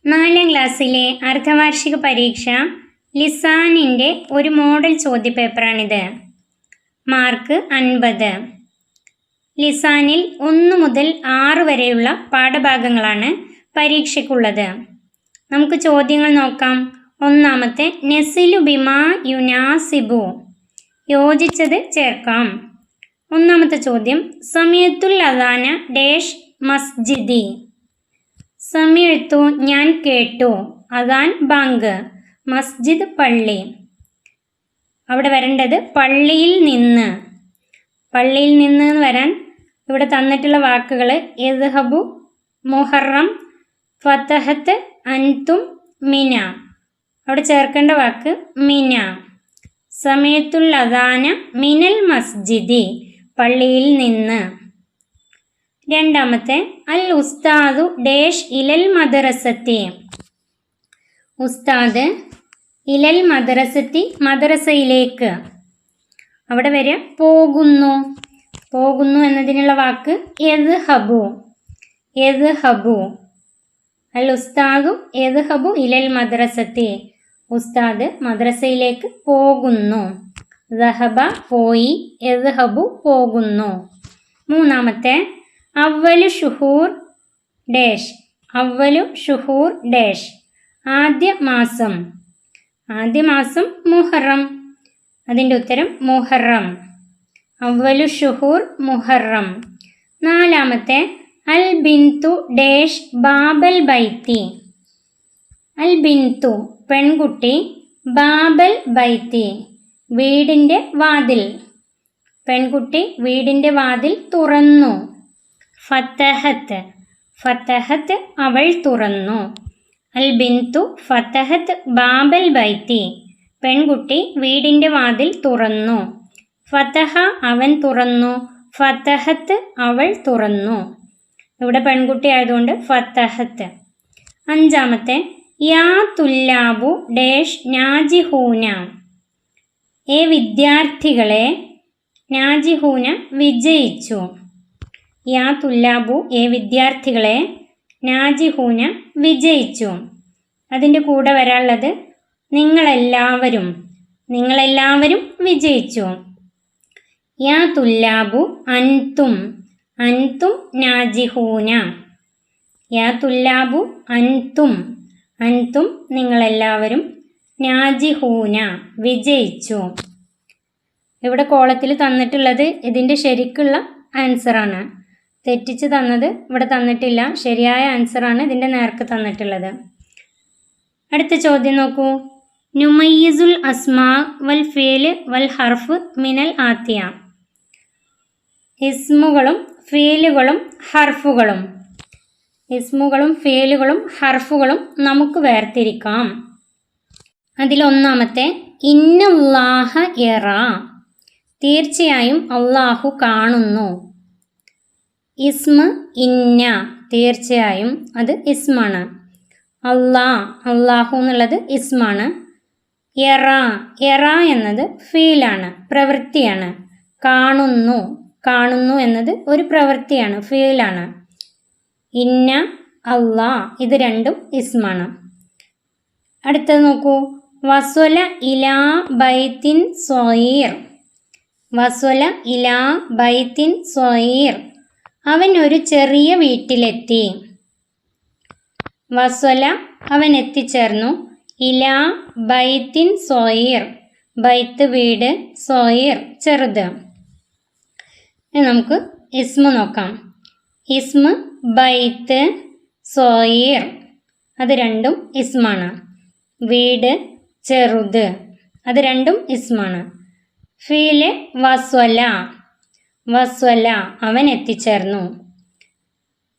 4ാം ക്ലാസ്സിലെ അർദ്ധവാർഷിക പരീക്ഷ ലിസാനിൻ്റെ ഒരു മോഡൽ ചോദ്യപേപ്പറാണിത്. മാർക്ക് 50. ലിസാനിൽ 1 മുതൽ 6 വരെയുള്ള പാഠഭാഗങ്ങളാണ് പരീക്ഷയ്ക്കുള്ളത്. നമുക്ക് ചോദ്യങ്ങൾ നോക്കാം. ഒന്നാമത്തെ നസിലു ബിമാ യുനാസിബു, യോജിച്ചത് ചേർക്കാം. ഒന്നാമത്തെ ചോദ്യം സമയത്തുൽ അദാന ഡേഷ് മസ്ജിദി. സമയത്തു ഞാൻ കേട്ടു, അദാൻ ബാങ്ക്, മസ്ജിദ് പള്ളി. അവിടെ വരേണ്ടത് പള്ളിയിൽ നിന്ന്. പള്ളിയിൽ നിന്ന് വരാൻ ഇവിടെ തന്നിട്ടുള്ള വാക്കുകൾ യദ്ഹബു, മുഹറം, ഫതഹത്ത്, അൻതും, മിന. അവിടെ ചേർക്കേണ്ട വാക്ക് മിന. സമയത്തുൽ അദാന മിനൽ മസ്ജിദി, പള്ളിയിൽ നിന്ന്. രണ്ടാമത്തെ അൽ ഉസ്താദു ഡേഷ് ഇലൽ മദ്രസത്തി. ഉസ്താദ് ഇലൽ മദ്രസത്തി, മദ്രസയിലേക്ക്. അവിടെ വരെ പോകുന്നു. പോകുന്നു എന്നതിനുള്ള വാക്ക് യദ്ഹബു. യദ്ഹബു. അൽ ഉസ്താദു യദ്ഹബു ഇലൽ മദ്രസത്തി. ഉസ്താദ് മദ്രസയിലേക്ക് പോകുന്നു. ദഹബ പോയി, യദ്ഹബു പോകുന്നു. മൂന്നാമത്തെ അവ്വലു ഷുഹൂർ ഡേഷ്. അവ്വലു ഷുഹൂർ ഡേഷ്, ആദ്യ മാസം. ആദ്യ മാസം മുഹറം. അതിൻ്റെ ഉത്തരം മുഹറം. അവ്വലു ഷുഹൂർ മുഹറം. നാലാമത്തെ അൽ ബിന്തു ഡേഷ് ബാബൽ ബൈത്തി. അൽ ബിന്തു പെൺകുട്ടി, ബാബൽ ബൈത്തി വീടിൻ്റെ വാതിൽ. പെൺകുട്ടി വീടിൻ്റെ വാതിൽ തുറന്നു. ഫതഹത്ത്. ഫതഹത്ത് അവൾ തുറന്നു. അൽ ബിന്തു ഫതഹത്ത് ബാബൽ ബൈത്തി, പെൺകുട്ടി വീടിൻ്റെ വാതിൽ തുറന്നു. ഫതഹ അവൻ തുറന്നു, ഫതഹത്ത് അവൾ തുറന്നു. ഇവിടെ പെൺകുട്ടി ആയതുകൊണ്ട് ഫതഹത്ത്. അഞ്ചാമത്തെ യാ തുല്ലാബു ഡേഷ് നാജിഹൂന. വിദ്യാർത്ഥികളെ, നാജിഹൂന വിജയിച്ചു. യാ തുല്ലാബു വിദ്യാർത്ഥികളെ, നാജിഹൂന വിജയിച്ചു. അതിൻ്റെ കൂടെ വരാനുള്ളത് നിങ്ങളെല്ലാവരും. നിങ്ങളെല്ലാവരും വിജയിച്ചു. യാ തുല്ലാബു അൻതും. അൻതും നാജിഹൂന. യാ തുല്ലാബു അൻതും. അൻതും നിങ്ങളെല്ലാവരും, നാജിഹൂന വിജയിച്ചു. ഇവിടെ കോളത്തിൽ തന്നിട്ടുള്ളത് ഇതിൻ്റെ ശരിക്കുള്ള ആൻസറാണ്. തെറ്റിച്ച് തന്നത് ഇവിടെ തന്നിട്ടില്ല. ശരിയായ ആൻസറാണ് ഇതിൻ്റെ നേർക്ക് തന്നിട്ടുള്ളത്. അടുത്ത ചോദ്യം നോക്കൂ. നുമയ്യിസുൽ അസ്മാ വൽ ഫീല് വൽ ഹർഫ് മിനൽ ആത്തിയ. ഇസ്മുകളും ഫീലുകളും ഹർഫുകളും. ഇസ്മുകളും ഫീലുകളും ഹർഫുകളും നമുക്ക് വേർതിരിക്കാം. അതിലൊന്നാമത്തെ ഇന്നല്ലാഹ യറ, തീർച്ചയായും അള്ളാഹു കാണുന്നു. ഇസ്മ ഇന്ന, തീർച്ചയായും അത് ഇസ്മാണ്. അള്ളാഹു എന്നുള്ളത് ഇസ്മാണ്. യറ, യറ എന്നത് ഫീലാണ്, പ്രവൃത്തിയാണ്. കാണുന്നു, കാണുന്നു എന്നത് ഒരു പ്രവൃത്തിയാണ്, ഫീലാണ്. ഇന്ന, അള്ളാ, ഇത് രണ്ടും ഇസ്മാണ്. അടുത്തത് നോക്കൂ. വസ്വല ഇലാ ബൈത്തിൻ സ്വയീർ. വസ്വല ഇലാ ബൈത്തിൻ സ്വയീർ, അവൻ ഒരു ചെറിയ വീട്ടിലെത്തി. വസ്വല അവൻ എത്തിച്ചേർന്നു. ഇലാ ബൈത്തിൻ സ്വയീർ, ബൈത്ത് വീട്, സ്വയീർ ചെറുത്. നമുക്ക് ഇസ്മ നോക്കാം. ഇസ്മ ബൈത്ത്, സ്വയീർ, അത് രണ്ടും ഇസ്മാണ്. വീട്, ചെറുത്, അത് രണ്ടും ഇസ്മാണ്. ഫീല് വസ്വല. വസ്വല അവൻ എത്തിച്ചേർന്നു.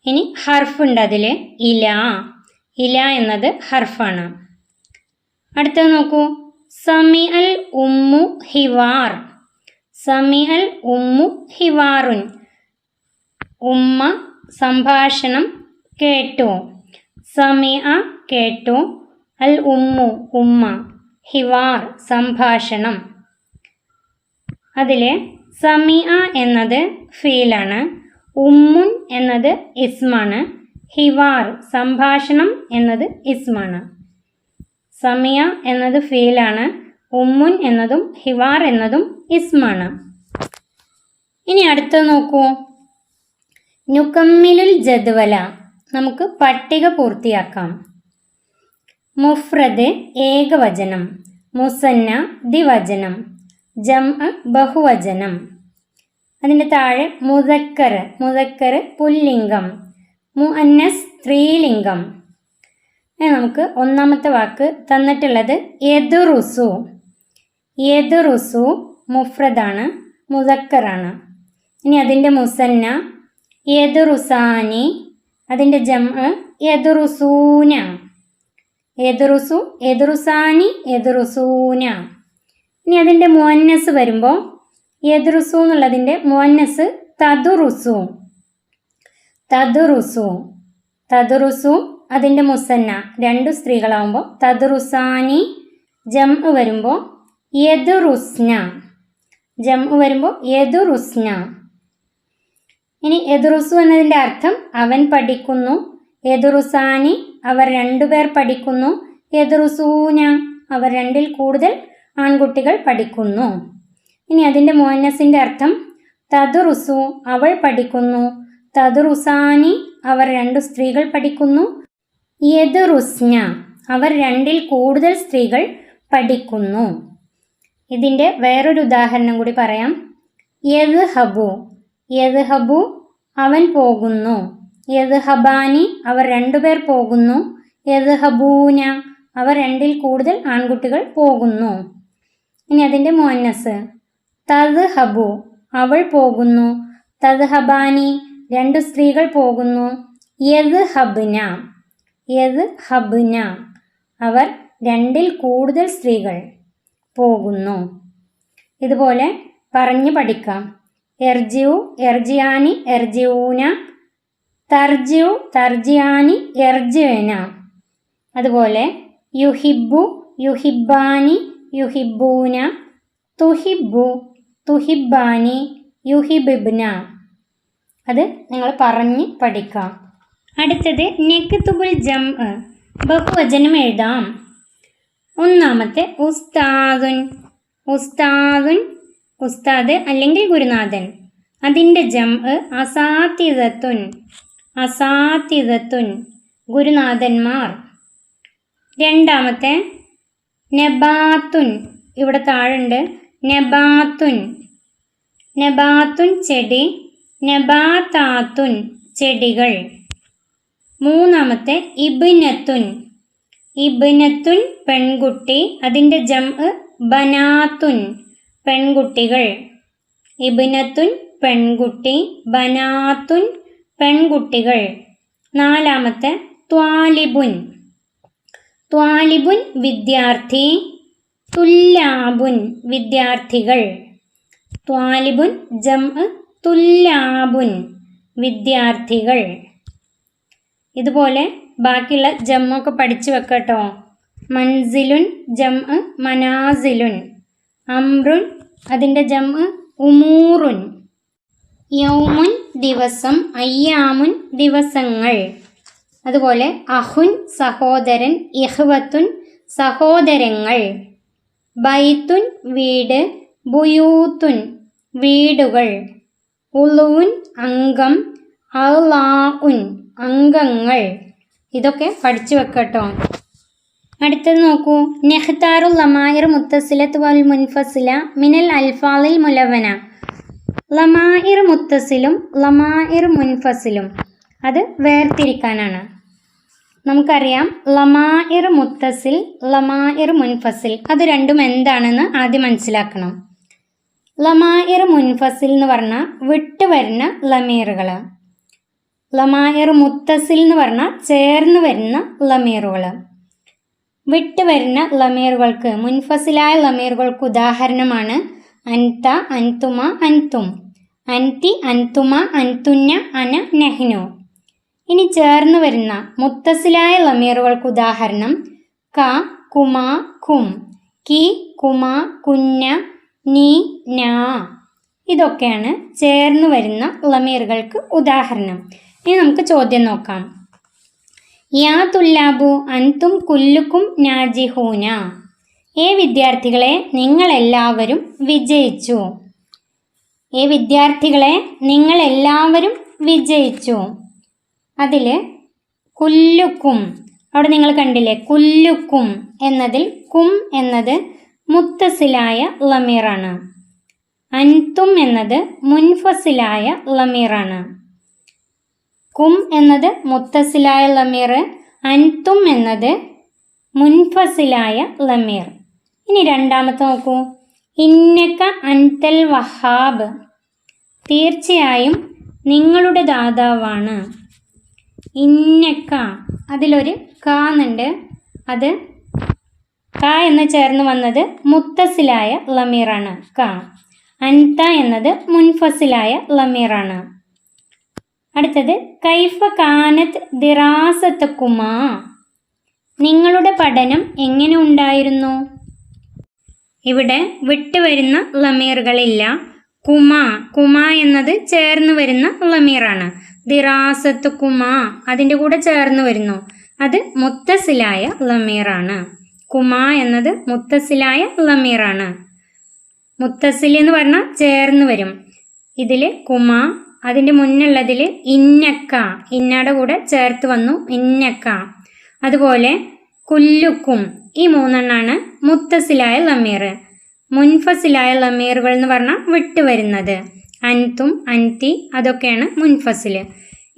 ഇനി ഹർഫ് ഉണ്ട് അതിൽ, ഇല. ഇല എന്നത് ഹർഫാണ്. അടുത്തത് നോക്കൂ. സമി അൽ ഉമ്മു ഹിവാർ. സമി അൽ ഉമ്മു ഹിവാറുൻ, ഉമ്മ സംഭാഷണം കേട്ടു. സമിഅ കേട്ടു, അൽ ഉമ്മു ഉമ്മ, ഹിവാർ സംഭാഷണം. അതിൽ സമിഅ എന്നത് ഫീലാണ്, ഉമ്മുൻ എന്നത് ഇസ്മാണ്, ഹിവാർ സംഭാഷണം എന്നത് ഇസ്മാണ്. സമിയ എന്നത് ഫീലാണ്. ഉമ്മുൻ എന്നതും ഹിവാർ എന്നതും ഇസ്മാണ്. ഇനി അടുത്തത് നോക്കൂ. നുകമ്മിലുൽ ജദ്വല, നമുക്ക് പട്ടിക പൂർത്തിയാക്കാം. മുഫ്രദ് ഏകവചനം, മുസന്ന ദ്വിവചനം, ജംഅ് ബഹുവചനം. അതിൻ്റെ താഴെ മുദക്കർ പുല്ലിംഗം, മുഅന്നസ് സ്ത്രീലിംഗം. നമുക്ക് ഒന്നാമത്തെ വാക്ക് തന്നിട്ടുള്ളത് യദ്റുസു. യദ്റുസു മുഫ്രദാണ്, മുദക്കറാണ്. ഇനി അതിൻ്റെ മുസന്ന യദ്റുസാനി, അതിൻ്റെ ജംഅ് യദ്റുസൂന. യദ്റുസു, യദ്റുസാനി, യദ്റുസൂന. ഇനി അതിൻ്റെ മുഅന്നസ് വരുമ്പോൾ യദ്റുസു എന്നുള്ളതിൻ്റെ മുഅന്നസ് തദ്റുസു. തദ്റുസു, തദ്റുസു. അതിൻ്റെ മുസന്ന രണ്ടു സ്ത്രീകളാവുമ്പോൾ തദ്റുസാനി. ജംഅ് വരുമ്പോൾ യദ്റുസ്ന. ജംഅ് വരുമ്പോൾ യദ്റുസ്ന. ഇനി യദ്റുസു എന്നതിൻ്റെ അർത്ഥം അവൻ പഠിക്കുന്നു. യദ്റുസാനി അവർ രണ്ടുപേർ പഠിക്കുന്നു. യദ്റുസൂന അവർ രണ്ടിൽ കൂടുതൽ ആൺകുട്ടികൾ പഠിക്കുന്നു. ഇനി അതിൻ്റെ മുഅന്നസിൻ്റെ അർത്ഥം തദ്റുസു അവൾ പഠിക്കുന്നു. തദ്റുസാനി അവർ രണ്ടു സ്ത്രീകൾ പഠിക്കുന്നു. യദ്റുസ്ന അവർ രണ്ടിൽ കൂടുതൽ സ്ത്രീകൾ പഠിക്കുന്നു. ഇതിൻ്റെ വേറൊരു ഉദാഹരണം കൂടി പറയാം. യദ്ഹബു, യദ്ഹബു അവൻ പോകുന്നു. യദ്ഹബാനി അവർ രണ്ടുപേർ പോകുന്നു. യദ്ഹബൂന അവർ രണ്ടിൽ കൂടുതൽ ആൺകുട്ടികൾ പോകുന്നു. ഇനി അതിൻ്റെ മുഅന്നസ് തദ്ഹബു അവൾ പോകുന്നു. തദ്ഹബാനി രണ്ടു സ്ത്രീകൾ പോകുന്നു. യദ്ഹബ്ന, യദ്ഹബ്ന അവർ രണ്ടിൽ കൂടുതൽ സ്ത്രീകൾ പോകുന്നു. ഇതുപോലെ പറഞ്ഞു പഠിക്കാം. എർജിഉ, എർജിയാനി, എർജിഊന. തർജിഉ, തർജിയാനി, എർജിഅന. അതുപോലെ യുഹിബ്ബു, യുഹിബ്ബാനി, യുഹിബ്ബൂന. തുഹിബ്ബു, തുഹിബ്ബാനി, യുഹിബ്ബിബ്ന. അത് നിങ്ങൾ പറഞ്ഞ് പഠിക്കാം. അടുത്തത് നക്തുബുൽ ജംഅ്, ബഹുവചനം എഴുതാം. ഒന്നാമത്തെ ഉസ്താദുൻ. ഉസ്താദുൻ ഉസ്താദ് അല്ലെങ്കിൽ ഗുരുനാഥൻ. അതിൻ്റെ ജംഅ് അസാതിദത്തുൻ. അസാതിദത്തുൻ ഗുരുനാഥന്മാർ. രണ്ടാമത്തെ നബാത്തുൻ, ഇവിടെ താഴുണ്ട്. നബാത്തുൻ, നബാത്തുൻ ചെടി. നബാതാത്തുൻ ചെടികൾ. മൂന്നാമത്തെ ഇബ്നത്തുൻ. ഇബ്നത്തുൻ പെൺകുട്ടി. അതിൻ്റെ ജംഅ് ബനാത്തുൻ പെൺകുട്ടികൾ. ഇബ്നത്തുൻ പെൺകുട്ടി, ബനാത്തുൻ പെൺകുട്ടികൾ. നാലാമത്തെ ത്വാലിബുൻ. ത്വാലിബുൻ വിദ്യാർത്ഥി. തുല്ലാബുൻ വിദ്യാർത്ഥികൾ. ത്വാലിബുൻ ജംഅ് തുല്ലാബുൻ വിദ്യാർത്ഥികൾ. ഇതുപോലെ ബാക്കിയുള്ള ജമ്മൊക്കെ പഠിച്ചു വെക്കട്ടോ. മൻസിലുൻ ജംഅ് മനാസിലുൻ. അംറുൻ അതിൻ്റെ ജംഅ് ഉമൂറുൻ. യൗമുൻ ദിവസം, അയ്യാമുൻ ദിവസങ്ങൾ. അതുപോലെ അഹുൻ സഹോദരൻ, ഇഹ്വത്തുൻ സഹോദരങ്ങൾ. ബൈത്തുൻ വീട്, ബുയൂത്തുൻ വീടുകൾ. ഉളുവുൻ അംഗം, അളാഉൻ അംഗങ്ങൾ. ഇതൊക്കെ പഠിച്ചു വെക്കട്ടോ. അടുത്തത് നോക്കൂ. നെഹ്താറുൽ ലമായിർ മുത്തസിലത്ത് വൽ മുൻഫസില മിനൽ അൽഫാലിൽ മുലവന. ലമായിർ മുത്തസിലും ലമായിർ മുൻഫസിലും, അത് വേർതിരിക്കാനാണ്. നമുക്കറിയാം ലമായിർ മുത്തസിൽ, ലമായിർ മുൻഫസിൽ, അത് രണ്ടും എന്താണെന്ന് ആദ്യം മനസ്സിലാക്കണം. ലമായിർ മുൻഫസിൽ എന്ന് പറഞ്ഞാൽ വിട്ട് വരുന്ന ലമീറുകൾ. ലമായിർ മുത്തസിൽ എന്ന് പറഞ്ഞാൽ ചേർന്ന് വരുന്ന ലമീറുകൾ. വിട്ട് വരുന്ന ലമീറുകൾക്ക്, മുൻഫസിലായ ലമീറുകൾക്ക് ഉദാഹരണമാണ് അൻത, അൻതുമ, അൻതും. അൻതി, അൻതുമ, അൻതുന്ന, അന, നെഹ്നു. ഇനി ചേർന്ന് വരുന്ന മുത്തസിലായ ലമീറുകൾക്ക് ഉദാഹരണം ക, കുമ, കും. കി, കുമ, കുന്ന, നീ, നാ. ഇതൊക്കെയാണ് ചേർന്ന് വരുന്ന ലമീറുകൾക്ക് ഉദാഹരണം. ഇനി നമുക്ക് ചോദ്യം നോക്കാം. യാ തുല്ലാബു അൻതും കുല്ലുക്കും നാജിഹൂന. വിദ്യാർത്ഥികളെ നിങ്ങളെല്ലാവരും വിജയിച്ചു. വിദ്യാർത്ഥികളെ നിങ്ങളെല്ലാവരും വിജയിച്ചു. അതിൽ കുല്ലുക്കും, അവിടെ നിങ്ങൾ കണ്ടില്ലേ, കുല്ലുക്കും എന്നതിൽ കും എന്നത് മുത്തസിലായ ലമീറാണ്. അൻതും എന്നത് മുൻഫസിലായ ലമീറാണ്. കും എന്നത് മുത്തസിലായ ലമീർ, അൻതും എന്നത് മുൻഫസിലായ ലമീർ. ഇനി രണ്ടാമത്തെ നോക്കൂ. ഇന്നക അൻതൽ വഹാബ്. തീർച്ചയായും നിങ്ങളുടെ ദാതാവാണ്. ഇന്നക്ക, അതിലൊരു ക എന്നുണ്ട്. അത് ക എന്ന് ചേർന്ന് വന്നത് മുത്തസിലായ ലമീറാണ് ക. അൻത എന്നത് മുൻഫസിലായ ലമീറാണ്. അടുത്തത് കൈഫ കാനത്ത് ദിറാസത്തുക്കുമാ. നിങ്ങളുടെ പഠനം എങ്ങനെ ഉണ്ടായിരുന്നു? ഇവിടെ വിട്ടുവരുന്ന ലമീറുകളില്ല. കുമ എന്നത് ചേർന്ന് വരുന്ന ലമീറാണ്. ദിറാസത്ത് കുമ അതിൻ്റെ കൂടെ ചേർന്ന് വരുന്നു. അത് മുത്തസിലായ ലമീറാണ്. കുമ എന്നത് മുത്തസിലായ ലമീറാണ്. മുത്തസിൽ എന്ന് പറഞ്ഞാൽ ചേർന്ന് വരും. ഇതിൽ കുമ, അതിൻ്റെ മുന്നുള്ളതിൽ ഇന്നക്ക, ഇന്നയുടെ കൂടെ ചേർത്ത് വന്നു ഇന്നക്ക. അതുപോലെ കുല്ലുക്കും, ഈ മൂന്നെണ്ണാണ് മുത്തസിലായ ലമീർ. മുൻഫസിലായ ലമീറുകൾ എന്ന് പറഞ്ഞാൽ വിട്ടുവരുന്നത്. അൻതും അൻതി അതൊക്കെയാണ് മുൻഫസിൽ.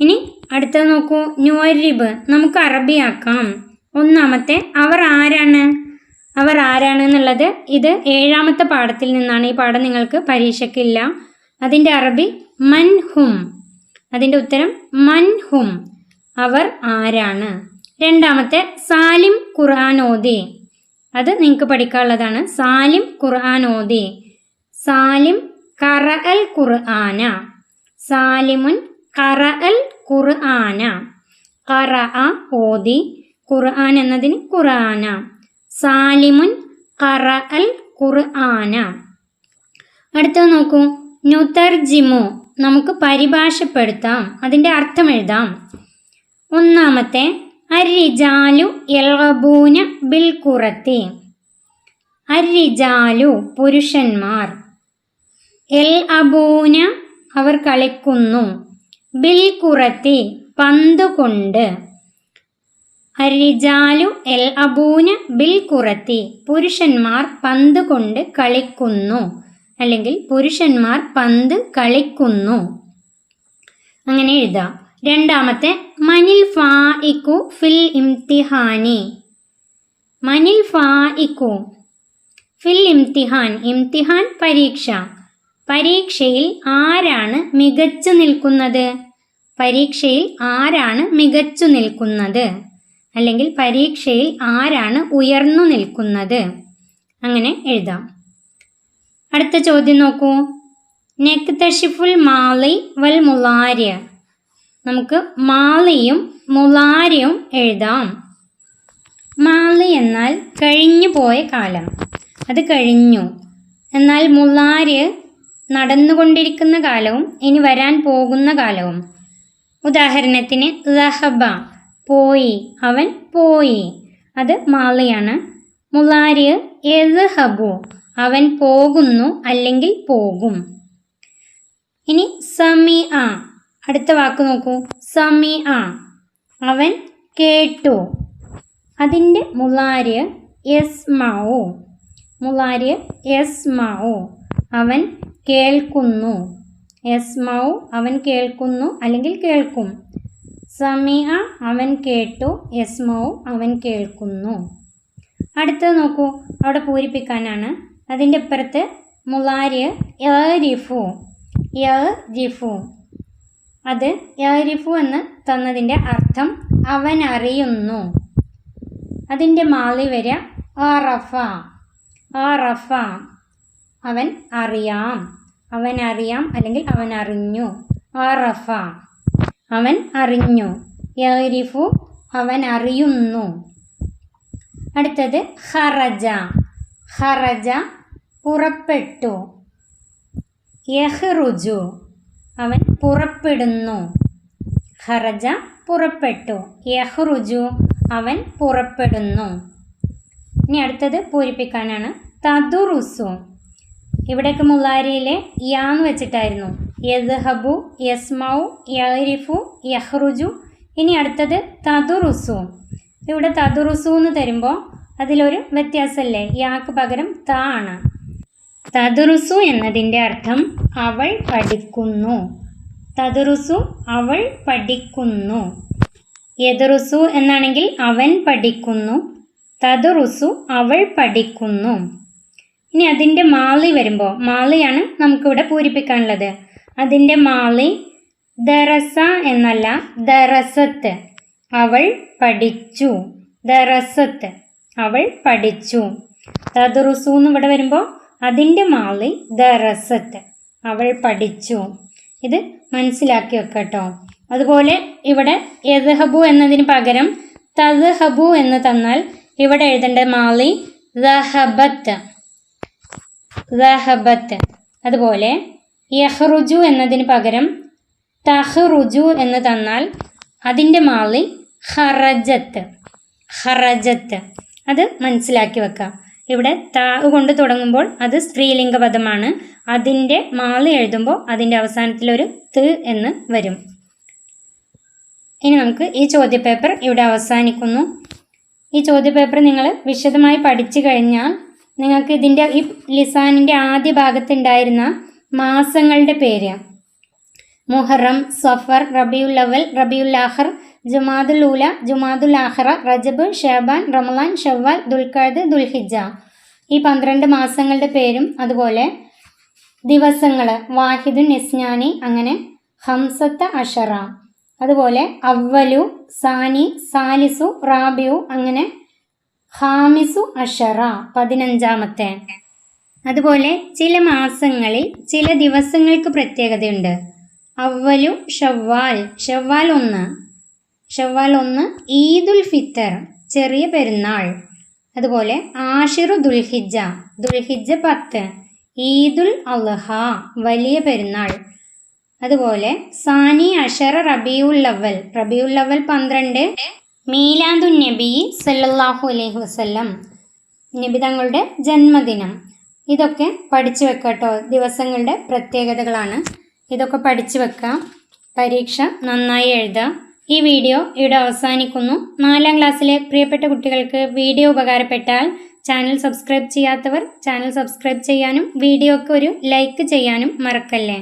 ഇനി അടുത്തത് നോക്കൂ. നുവരിബ്, നമുക്ക് അറബിയാക്കാം. ഒന്നാമത്തെ അവർ ആരാണ്? അവർ ആരാണ് എന്നുള്ളത് ഇത് 7ാമത്തെ പാഠത്തിൽ നിന്നാണ്. ഈ പാഠം നിങ്ങൾക്ക് പരീക്ഷയ്ക്കില്ല. അതിൻ്റെ അറബി മൻഹും. അതിൻ്റെ ഉത്തരം മൻഹും, അവർ ആരാണ്. രണ്ടാമത്തെ സാലിം ഖുർആൻ ഓതി. അത് നിങ്ങൾക്ക് പഠിക്കാനുള്ളതാണ്. സാലിം ഖുർആൻ ഓതി. സാലിം ഖറഅൽ ഖുർആന. സാലിമുൻ ഖറഅൽ ഖുർആന. ഖറഅ ഓതി, ഖുർആൻ എന്നതിന് ഖുർആന. സാലിമുൻ ഖറഅൽ ഖുർആന. അടുത്തത് നോക്കൂ. നുതർജിമു, നമുക്ക് പരിഭാഷപ്പെടുത്താം, അതിൻ്റെ അർത്ഥം എഴുതാം. ഒന്നാമത്തെ അർരിജാലു യൽഗബൂന ബിൽ ഖുറത്തി. അർരിജാലു പുരുഷന്മാർ, എൽ അബൂന അവർ കളിക്കുന്നു, ബിൽ ഖുറത്തി പന്ത് കൊണ്ട്. അർരിജാലു എൽ അബൂന ബിൽ ഖുറത്തി പുരുഷന്മാർ പന്ത് കൊണ്ട് കളിക്കുന്നു, അല്ലെങ്കിൽ പുരുഷന്മാർ പന്ത് കളിക്കുന്നു, അങ്ങനെ എഴുതാം. രണ്ടാമത്തെ മനിൽ ഫായിക്കു ഫിൽ ഇംതിഹാനി. മനിൽ ഫായിക്കു ഫിൽ ഇംതിഹാൻ. ഇംതിഹാൻ പരീക്ഷ. പരീക്ഷയിൽ ആരാണ് മികച്ചു നിൽക്കുന്നത്? പരീക്ഷയിൽ ആരാണ് മികച്ചു നിൽക്കുന്നത്, അല്ലെങ്കിൽ പരീക്ഷയിൽ ആരാണ് ഉയർന്നു നിൽക്കുന്നത്, അങ്ങനെ എഴുതാം. അടുത്ത ചോദ്യം നോക്കൂ. നക്തഷിഫുൽ മാളി വൽ മുലാര്യ. നമുക്ക് മാളിയും മുലാര്യവും എഴുതാം. മാളി എന്നാൽ കഴിഞ്ഞു പോയ കാലം, അത് കഴിഞ്ഞു. എന്നാൽ മുലാര്യ നടന്നുകൊണ്ടിരിക്കുന്ന കാലവും ഇനി വരാൻ പോകുന്ന കാലവും. ഉദാഹരണത്തിന് ലഹബ പോയി, അവൻ പോയി, അത് മാളിയാണ്. മുലാര്യ യദ്ഹബു അവൻ പോകുന്നു അല്ലെങ്കിൽ പോകും. ഇനി സമിഅ, അടുത്ത വാക്ക് നോക്കൂ. സമിഅ അവൻ കേട്ടു, അതിൻ്റെ മുലാര്യ യസ്മഉ. മുലാര്യ യസ്മഉ അവൻ കേൾക്കുന്നു. യസ്മഉ അവൻ കേൾക്കുന്നു അല്ലെങ്കിൽ കേൾക്കും. സമിഅ അവൻ കേട്ടു, യസ്മഉ അവൻ കേൾക്കുന്നു. അടുത്തത് നോക്കൂ, അവിടെ പൂരിപ്പിക്കാനാണ്. അതിൻ്റെ ഇപ്പുറത്ത് മുലാര്യ യരിഫു. യരിഫു അത് യരിഫു എന്ന് തന്നതിൻ്റെ അർത്ഥം അവൻ അറിയുന്നു. അതിൻ്റെ മാളി വരിക അറഫ. അറഫ അവൻ അറിയാം, അവൻ അറിയാം അല്ലെങ്കിൽ അവൻ അറിഞ്ഞു. അറഫ അവൻ അറിഞ്ഞു. യരിഫു അവൻ അറിയുന്നു. അടുത്തത് ഖറജ. ഖറജ പുറപ്പെട്ടു. യഖ്റുജു അവൻ പുറപ്പെടുന്നു. ഖറജ പുറപ്പെട്ടു, യഹ്റുജു അവൻ പുറപ്പെടുന്നു. ഇനി അടുത്തത് പൂരിപ്പിക്കാനാണ്. തദുറുസു ഇവിടേക്ക് മുലാരിയിലെ യാ എന്ന് വെച്ചിട്ടായിരുന്നു. യദ്ഹബു, യസ്മൗ, യഅരിഫു, യഹ്റുജു. ഇനി അടുത്തത് തദുറുസു. ഇവിടെ തദുറുസു എന്ന് തരുമ്പോൾ അതിലൊരു വ്യത്യാസമല്ലേ, യാക്ക് പകരം ത ആണ്. തദുറുസു എന്നതിൻ്റെ അർത്ഥം അവൾ പഠിക്കുന്നു. തദുറുസു അവൾ പഠിക്കുന്നു. യദുറുസു എന്നാണെങ്കിൽ അവൻ പഠിക്കുന്നു. തദുറുസു അവൾ പഠിക്കുന്നു. ഇനി അതിൻ്റെ മാളി വരുമ്പോൾ, മാളിയാണ് നമുക്കിവിടെ പൂരിപ്പിക്കാനുള്ളത്. അതിൻ്റെ മാളി ദറസ എന്നല്ല, ദറസത്ത്. അവൾ പഠിച്ചു. ദറസത്ത് അവൾ പഠിച്ചു. തദുറുസു എന്ന് ഇവിടെ വരുമ്പോൾ അതിൻ്റെ മാളി ദറസത്ത്, അവൾ പഠിച്ചു. ഇത് മനസ്സിലാക്കി വെക്കട്ടോ. അതുപോലെ ഇവിടെ യദ്ഹബു എന്നതിന് പകരം തദ്ഹബു എന്ന് തന്നാൽ ഇവിടെ എഴുതേണ്ട മാളി ദഹബത്ത്, ദഹബത്ത്. അതുപോലെ യഹ്റുജു എന്നതിന് പകരം തഹ്റുജു എന്ന് തന്നാൽ അതിൻ്റെ മാളി ഖറജത്ത്, ഖറജത്ത്. അത് മനസ്സിലാക്കി വെക്കാം. ഇവിടെ താ കൊണ്ട് തുടങ്ങുമ്പോൾ അത് സ്ത്രീലിംഗ പദമാണ്. അതിൻ്റെ മാളി എഴുതുമ്പോൾ അതിൻ്റെ അവസാനത്തിലൊരു ത് എന്ന് വരും. ഇനി നമുക്ക് ഈ ചോദ്യപേപ്പർ ഇവിടെ അവസാനിക്കുന്നു. ഈ ചോദ്യപേപ്പർ നിങ്ങൾ വിശദമായി പഠിച്ചു കഴിഞ്ഞാൽ നിങ്ങൾക്ക് ഇതിൻ്റെ ഈ ലിസാനിൻ്റെ ആദ്യ ഭാഗത്തുണ്ടായിരുന്ന മാസങ്ങളുടെ പേര് മുഹറം, സഫർ, റബിയുൽ അവൽ, റബിയുൽ ആഖർ, ജുമാദുൽ ഊല, ജുമാദുൽ ആഖിറ, റജബ്, ഷഅബാൻ, റമളാൻ, ഷവ്വാൽ, ദുൽഖഅദ്, ദുൽഹിജ്ജ, ഈ 12 മാസങ്ങളുടെ പേരും അതുപോലെ ദിവസങ്ങൾ വാഹിദുൻ, ഇസ്നാനി, അങ്ങനെ ഹംസത്ത അഷറ. അതുപോലെ അവലു, സാനി, സാലിസു, റാബിയു, അങ്ങനെ ഹാമിസു അഷറ 15ാമത്തെ. അതുപോലെ ചില മാസങ്ങളിൽ ചില ദിവസങ്ങൾക്ക് പ്രത്യേകതയുണ്ട്. അവലു ഷവ്വാൽ, ഷവ്വാൽ 1, ഷവ്വാൽ 1 ഈദുൽ ഫിത്തർ ചെറിയ പെരുന്നാൾ. അതുപോലെ ആഷിറു ദുൽഹിജ്ജ, ദുൽഹിജ്ജ 10, ഈദുൽ അൽഹ വലിയ പെരുന്നാൾ. അതുപോലെ സാനി അഷറ റബിയുൽ അവൽ, റബിയുൽ അവൽ 12 മീലാദുൻ നബി സല്ലല്ലാഹു അലൈഹി വസല്ലം, നബി തങ്ങളുടെ ജന്മദിനം. ഇതൊക്കെ പഠിച്ചു വെക്കട്ടോ, ദിവസങ്ങളുടെ പ്രത്യേകതകളാണ്. ഇതൊക്കെ പഠിച്ചു വെക്കാം, പരീക്ഷ നന്നായി എഴുതുക. ഈ വീഡിയോ ഇവിടെ അവസാനിക്കുന്നു. 4ാം ക്ലാസ്സിലെ പ്രിയപ്പെട്ട കുട്ടികൾക്ക് വീഡിയോ ഉപകാരപ്പെട്ടാൽ ചാനൽ സബ്സ്ക്രൈബ് ചെയ്യാത്തവർ ചാനൽ സബ്സ്ക്രൈബ് ചെയ്യാനും വീഡിയോക്ക് ഒരു ലൈക്ക് ചെയ്യാനും മറക്കല്ലേ.